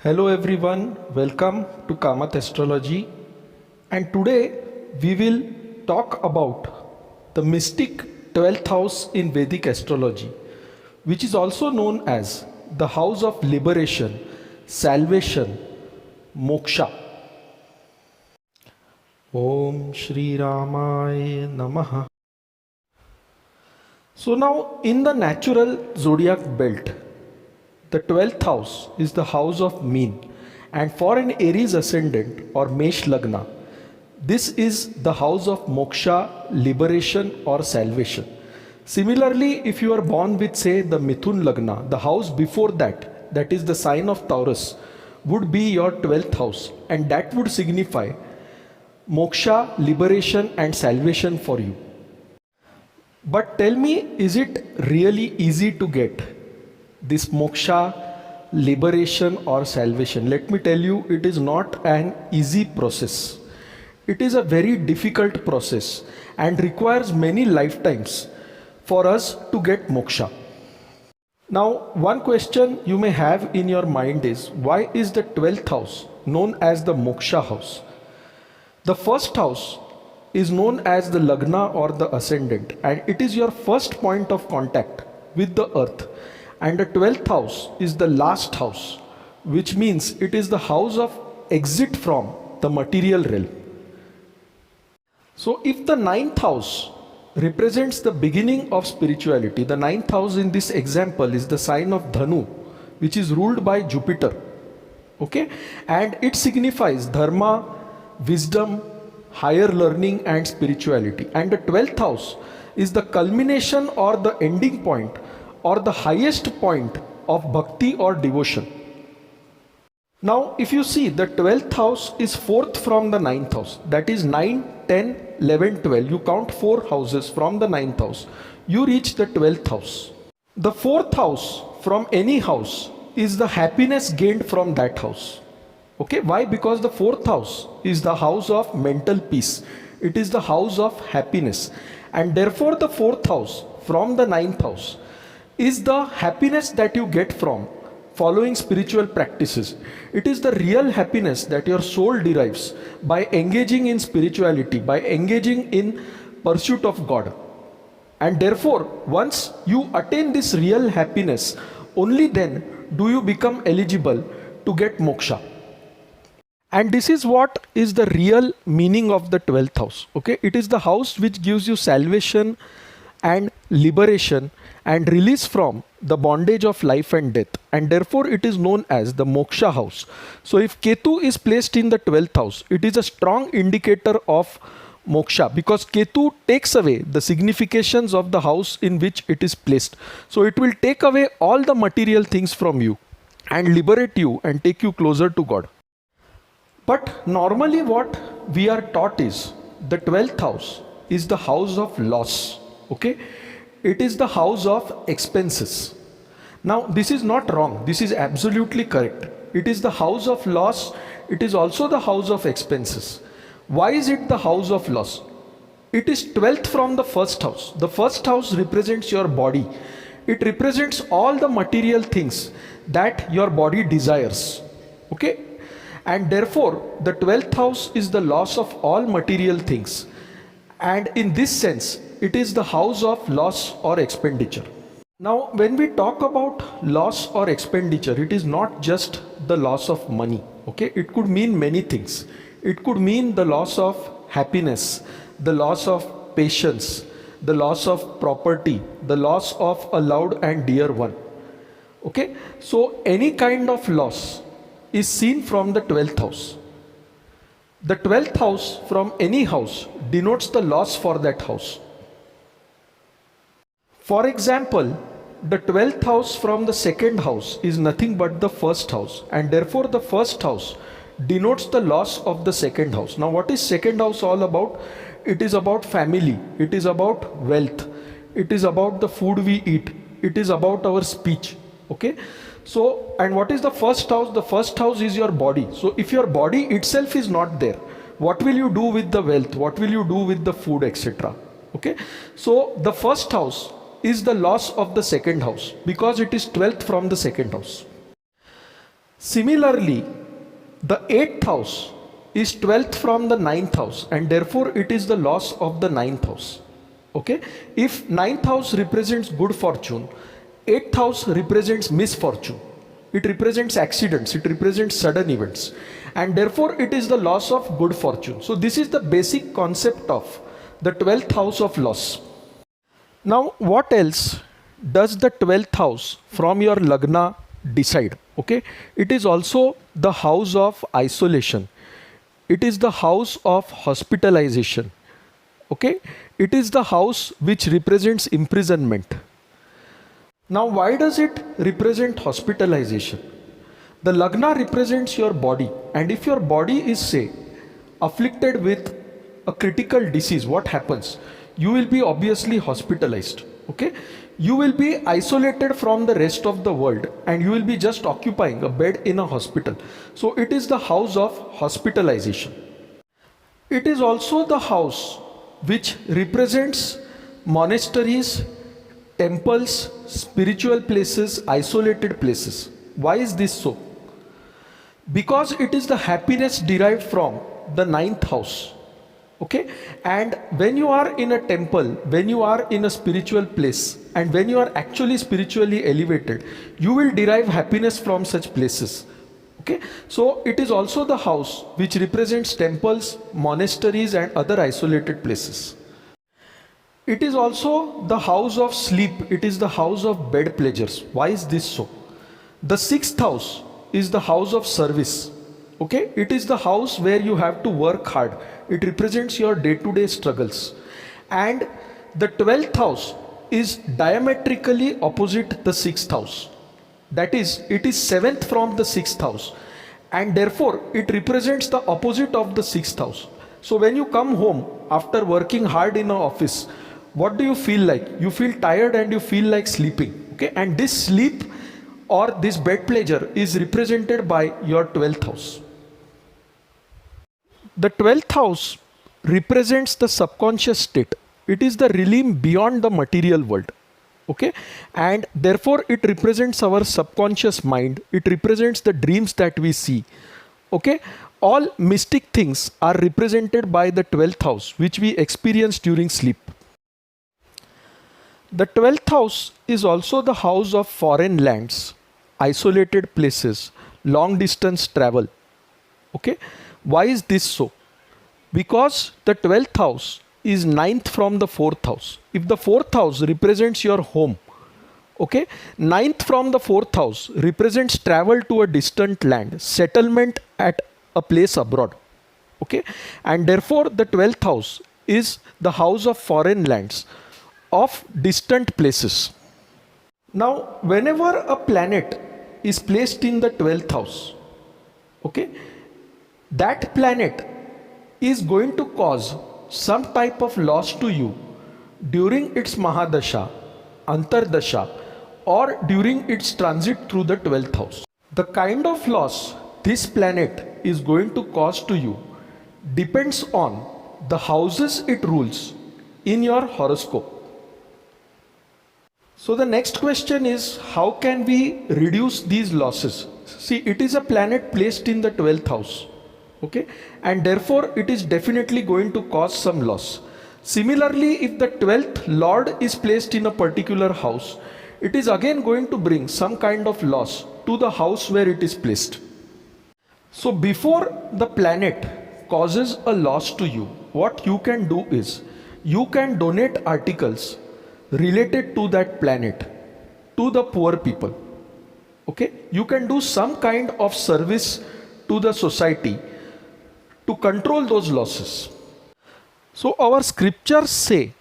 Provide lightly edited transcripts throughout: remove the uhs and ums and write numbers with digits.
Hello everyone, welcome to Kamat Astrology, and today we will talk about the mystic 12th house in Vedic Astrology, which is also known as the house of liberation, salvation, Moksha. Om Shri Ramaya Namaha. So now in the natural zodiac belt, the 12th house is the house of mean, and for an Aries ascendant or Mesh Lagna, this is the house of moksha, liberation or salvation. Similarly, if you are born with say the Mithun Lagna, the house before that, that is the sign of Taurus, would be your 12th house, and that would signify moksha, liberation and salvation for you. But tell me, is it really easy to get this moksha, liberation or salvation? Let me tell you, it is not an easy process. It is a very difficult process and requires many lifetimes for us to get moksha. Now, one question you may have in your mind is, why is the 12th house known as the moksha house? The first house is known as the lagna or the ascendant, and it is your first point of contact with the earth. And the 12th house is the last house, which means it is the house of exit from the material realm. So if the 9th house represents the beginning of spirituality, the 9th house in this example is the sign of Dhanu, which is ruled by Jupiter. Okay? And it signifies dharma, wisdom, higher learning and spirituality. And the 12th house is the culmination or the ending point or the highest point of bhakti or devotion. Now if you see, the 12th house is fourth from the 9th house, that is 9, 10, 11, 12. You count 4 houses from the 9th house, you reach the 12th house. The 4th house from any house is the happiness gained from that house. Okay, why? Because the 4th house is the house of mental peace. It is the house of happiness, and therefore the 4th house from the 9th house is the happiness that you get from following spiritual practices. It is the real happiness that your soul derives by engaging in spirituality, by engaging in pursuit of God. And therefore, once you attain this real happiness, only then do you become eligible to get moksha. And this is what is the real meaning of the 12th house. Okay, it is the house which gives you salvation and liberation and release from the bondage of life and death, and therefore it is known as the moksha house. So if Ketu is placed in the 12th house, it is a strong indicator of moksha, because Ketu takes away the significations of the house in which it is placed. So it will take away all the material things from you and liberate you and take you closer to God. But normally what we are taught is the 12th house is the house of loss. Okay, it is the house of expenses. Now this is not wrong, this is absolutely correct. It is the house of loss, it is also the house of expenses. Why is it the house of loss? It is 12th from the first house. The first house represents your body. It represents all the material things that your body desires. Okay, and therefore the 12th house is the loss of all material things, and in this sense it is the house of loss or expenditure. Now when we talk about loss or expenditure, it is not just the loss of money. Okay, it could mean many things. It could mean the loss of happiness, the loss of patience, the loss of property, the loss of a loved and dear one. Okay, so any kind of loss is seen from the 12th house. The 12th house from any house denotes the loss for that house. For example, the 12th house from the second house is nothing but the first house, and therefore the first house denotes the loss of the second house. Now what is second house all about? It is about family, it is about wealth, it is about the food we eat, it is about our speech. Okay, so and what is the first house? The first house is your body. So if your body itself is not there, what will you do with the wealth? What will you do with the food, etc.? Okay, so the first house is the loss of the second house because it is 12th from the second house. Similarly, the 8th house is 12th from the 9th house, and therefore it is the loss of the 9th house. Okay? If 9th house represents good fortune, 8th house represents misfortune. It represents accidents, it represents sudden events, and therefore it is the loss of good fortune. So this is the basic concept of the 12th house of loss. Now what else does the 12th house from your lagna decide? Okay, it is also the house of isolation, it is the house of hospitalization. Okay, it is the house which represents imprisonment. Now why does it represent hospitalization? The lagna represents your body, and if your body is, say, afflicted with a critical disease, what happens? You will be obviously hospitalized. Okay, you will be isolated from the rest of the world, and you will be just occupying a bed in a hospital. So it is the house of hospitalization. It is also the house which represents monasteries, temples, spiritual places, isolated places. Why is this so? Because it is the happiness derived from the 9th house. Okay, and when you are in a temple, when you are in a spiritual place, and when you are actually spiritually elevated, you will derive happiness from such places. Okay, so it is also the house which represents temples, monasteries, and other isolated places. It is also the house of sleep, it is the house of bed pleasures. Why is this so? The 6th house is the house of service. Okay, it is the house where you have to work hard. It represents your day-to-day struggles. And the 12th house is diametrically opposite the 6th house. That is, it is 7th from the 6th house, and therefore it represents the opposite of the 6th house. So when you come home after working hard in an office, what do you feel like? You feel tired and you feel like sleeping. Okay, and this sleep or this bed pleasure is represented by your 12th house. The 12th house represents the subconscious state. It is the realm beyond the material world. Okay, and therefore it represents our subconscious mind. It represents the dreams that we see. Okay, all mystic things are represented by the 12th house, which we experience during sleep. The 12th house is also the house of foreign lands, isolated places, long distance travel. Okay, why is this so? Because the 12th house is 9th from the 4th house. If the 4th house represents your home, okay, 9th from the 4th house represents travel to a distant land, settlement at a place abroad. Okay, and therefore the 12th house is the house of foreign lands, of distant places. Now whenever a planet is placed in the 12th house, okay, that planet is going to cause some type of loss to you during its Mahadasha, Antardasha, or during its transit through the 12th house. The kind of loss this planet is going to cause to you depends on the houses it rules in your horoscope. So the next question is, how can we reduce these losses? See, it is a planet placed in the 12th house. Okay, and therefore it is definitely going to cause some loss. Similarly, if the 12th lord is placed in a particular house, it is again going to bring some kind of loss to the house where it is placed. So before the planet causes a loss to you, what you can do is, you can donate articles related to that planet to the poor people. Okay, you can do some kind of service to the society to control those losses. So our scriptures say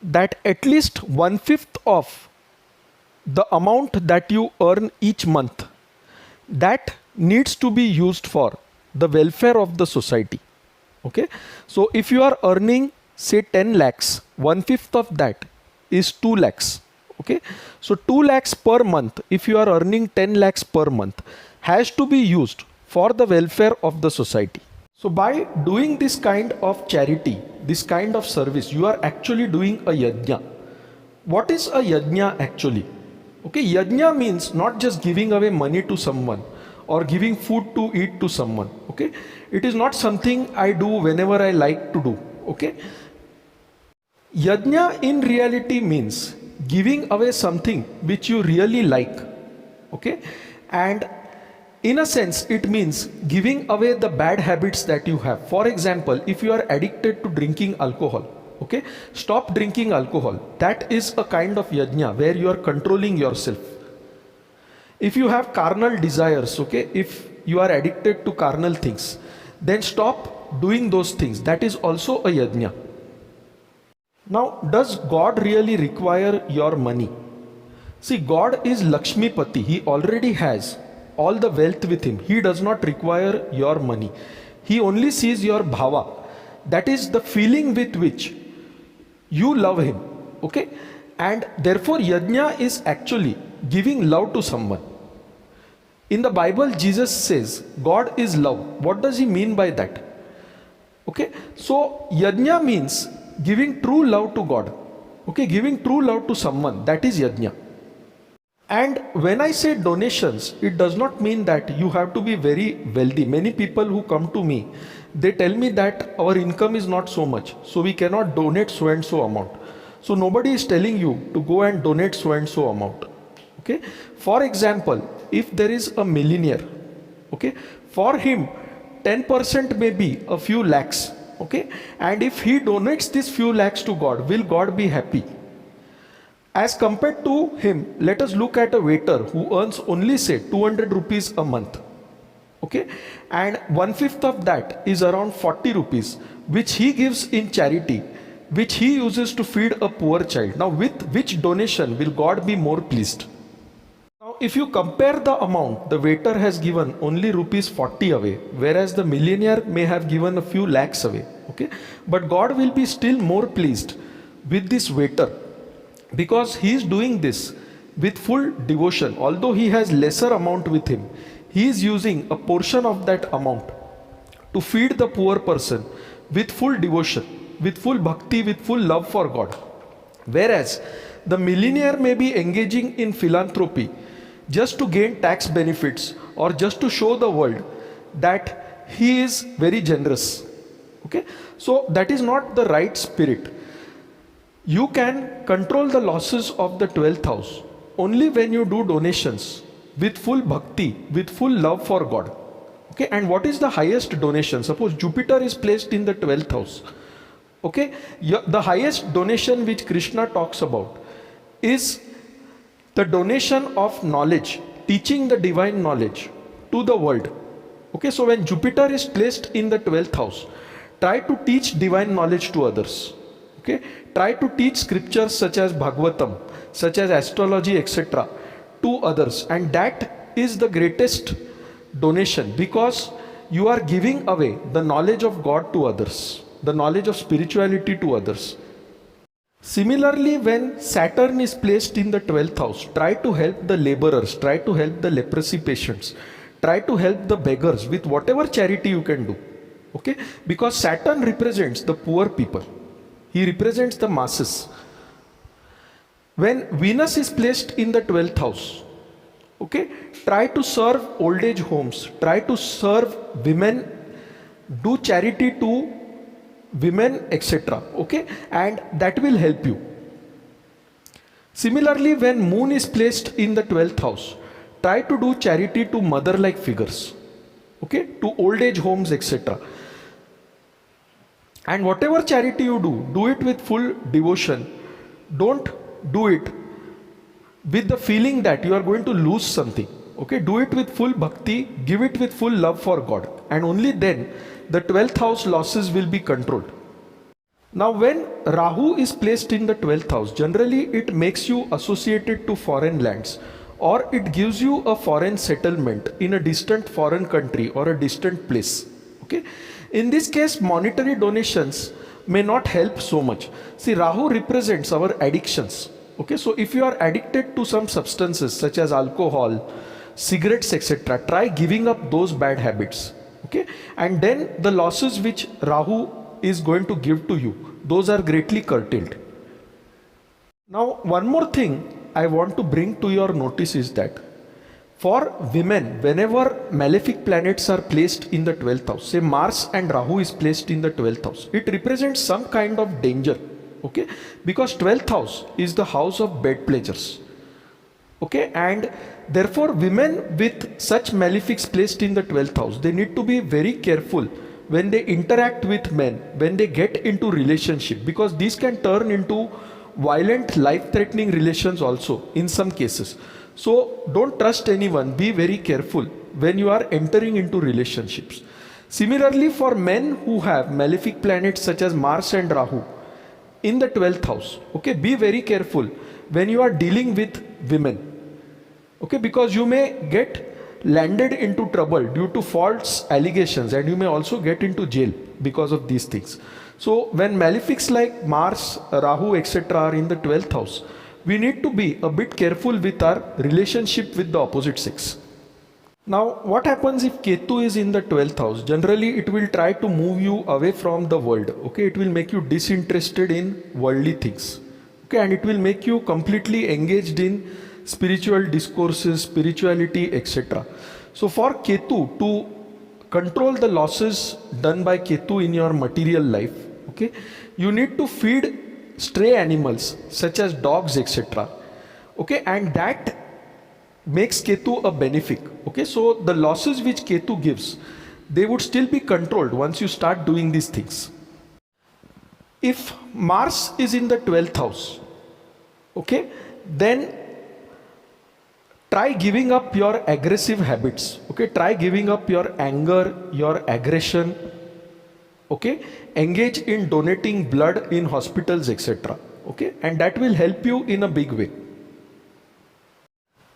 that at least 1/5 of the amount that you earn each month, that needs to be used for the welfare of the society. Okay, so if you are earning say 10 lakhs, 1/5 of that is 2 lakhs. Okay, so 2 lakhs per month, if you are earning 10 lakhs per month, has to be used for the welfare of the society. So by doing this kind of charity, this kind of service, you are actually doing a yajna. What is a yajna actually? Okay, yajna means not just giving away money to someone or giving food to eat to someone. Okay, it is not something I do whenever I like to do. Okay, yajna in reality means giving away something which you really like. Okay, and in a sense it means giving away the bad habits that you have. For example, if you are addicted to drinking alcohol, okay, stop drinking alcohol. That is a kind of yajna where you are controlling yourself. If you have carnal desires, okay, if you are addicted to carnal things, then stop doing those things. That is also a yajna. Now, does God really require your money? See, God is Lakshmi Pati. He already has all the wealth with him. He does not require your money. He only sees your bhava. That is the feeling with which you love him. Okay? And therefore, yajna is actually giving love to someone. In the Bible, Jesus says, God is love. What does he mean by that? Okay? So, yajna means giving true love to God. Okay? Giving true love to someone. That is yajna. And when I say donations, it does not mean that you have to be very wealthy. Many people who come to me, they tell me that our income is not so much, so we cannot donate so and so amount. So nobody is telling you to go and donate so and so amount. Okay? For example, if there is a millionaire, okay, for him 10% may be a few lakhs. Okay? And if he donates this few lakhs to God, will God be happy? As compared to him, let us look at a waiter who earns only say 200 rupees a month. Okay, and 1/5 of that is around 40 rupees, which he gives in charity, which he uses to feed a poor child. Now, with which donation will God be more pleased? Now, if you compare the amount, the waiter has given only rupees 40 away, whereas the millionaire may have given a few lakhs away. Okay, but God will be still more pleased with this waiter, because he is doing this with full devotion. Although he has lesser amount with him, he is using a portion of that amount to feed the poor person with full devotion, with full bhakti, with full love for God. Whereas the millionaire may be engaging in philanthropy just to gain tax benefits or just to show the world that he is very generous. Okay, so that is not the right spirit. You can control the losses of the 12th house only when you do donations with full bhakti, with full love for God. Okay, and what is the highest donation? Suppose Jupiter is placed in the 12th house. Okay, the highest donation which Krishna talks about is the donation of knowledge, teaching the divine knowledge to the world. Okay, so when Jupiter is placed in the 12th house, try to teach divine knowledge to others. Okay, try to teach scriptures such as Bhagavatam, such as astrology, etc. to others, and that is the greatest donation, because you are giving away the knowledge of God to others, the knowledge of spirituality to others. Similarly, when Saturn is placed in the 12th house, try to help the laborers, try to help the leprosy patients, try to help the beggars with whatever charity you can do. Okay, because Saturn represents the poor people. He represents the masses. When Venus is placed in the 12th house, okay, try to serve old age homes, try to serve women, do charity to women, etc. Okay, and that will help you. Similarly, when Moon is placed in the 12th house, try to do charity to mother-like figures, okay, to old age homes, etc. And whatever charity you do it with full devotion. Don't do it with the feeling that you are going to lose something. Okay, do it with full bhakti, give it with full love for God, and only then the 12th house losses will be controlled. Now, when Rahu is placed in the 12th house, generally it makes you associated to foreign lands, or it gives you a foreign settlement in a distant foreign country or a distant place. Okay, in this case, monetary donations may not help so much. See, Rahu represents our addictions. Okay, so if you are addicted to some substances such as alcohol, cigarettes, etc., try giving up those bad habits. Okay, and then the losses which Rahu is going to give to you, those are greatly curtailed. Now, one more thing I want to bring to your notice is that For women, whenever malefic planets are placed in the 12th house, say Mars and Rahu is placed in the 12th house, it represents some kind of danger. Okay, because 12th house is the house of bed pleasures. Okay, and therefore women with such malefics placed in the 12th house, they need to be very careful when they interact with men, when they get into relationship, because these can turn into violent, life-threatening relations also in some cases. So don't trust anyone, be very careful when you are entering into relationships. Similarly, for men who have malefic planets such as Mars and Rahu in the 12th house, okay, be very careful when you are dealing with women. Okay, because you may get landed into trouble due to false allegations, and you may also get into jail because of these things. So when malefics like Mars, Rahu, etc. are in the 12th house, we need to be a bit careful with our relationship with the opposite sex. Now, what happens if Ketu is in the 12th house? Generally, it will try to move you away from the world. Okay, it will make you disinterested in worldly things. Okay, and it will make you completely engaged in spiritual discourses, spirituality, etc. So for Ketu to control the losses done by Ketu in your material life, okay, you need to feed stray animals such as dogs, etc. Okay, and that makes Ketu a benefic. Okay, so the losses which Ketu gives, they would still be controlled once you start doing these things. If Mars is in the 12th house, okay, then try giving up your aggressive habits. Okay, try giving up your anger, your aggression. Okay, engage in donating blood in hospitals, etc. Okay, and that will help you in a big way.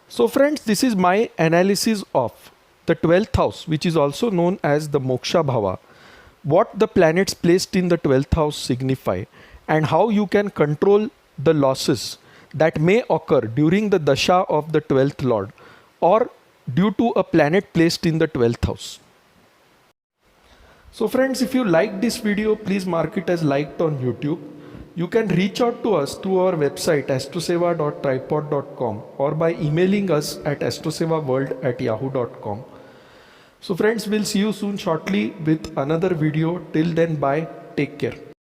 So friends, this is my analysis of the 12th house, which is also known as the Moksha Bhava, what the planets placed in the 12th house signify, and how you can control the losses that may occur during the dasha of the 12th lord or due to a planet placed in the 12th house. So friends, if you like this video, please mark it as liked on YouTube. You can reach out to us through our website astroseva.tripod.com or by emailing us at astrosevaworld@yahoo.com. So friends, we'll see you soon shortly with another video. Till then, bye. Take care.